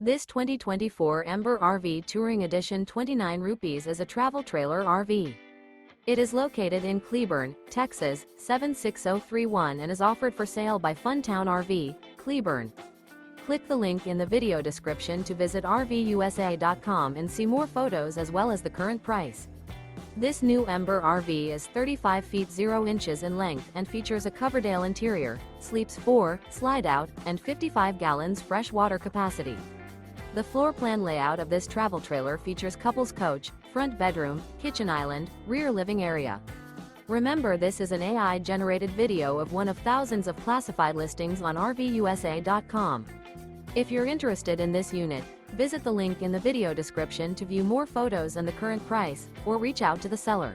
This 2024 Ember RV Touring Edition 29 rupees is a travel trailer RV. It is located in Cleburne, Texas, 76031 and is offered for sale by Funtown RV, Cleburne. Click the link in the video description to visit RVUSA.com and see more photos as well as the current price. This new Ember RV is 35 feet 0 inches in length and features a COVERDALE interior, sleeps 4, Slideout, and 55 gallons fresh water capacity. The floor plan layout of this travel trailer features couples coach, front bedroom, kitchen island, rear living area. Remember, this is an AI-generated video of one of thousands of classified listings on RVUSA.com. If you're interested in this unit, visit the link in the video description to view more photos and the current price, or reach out to the seller.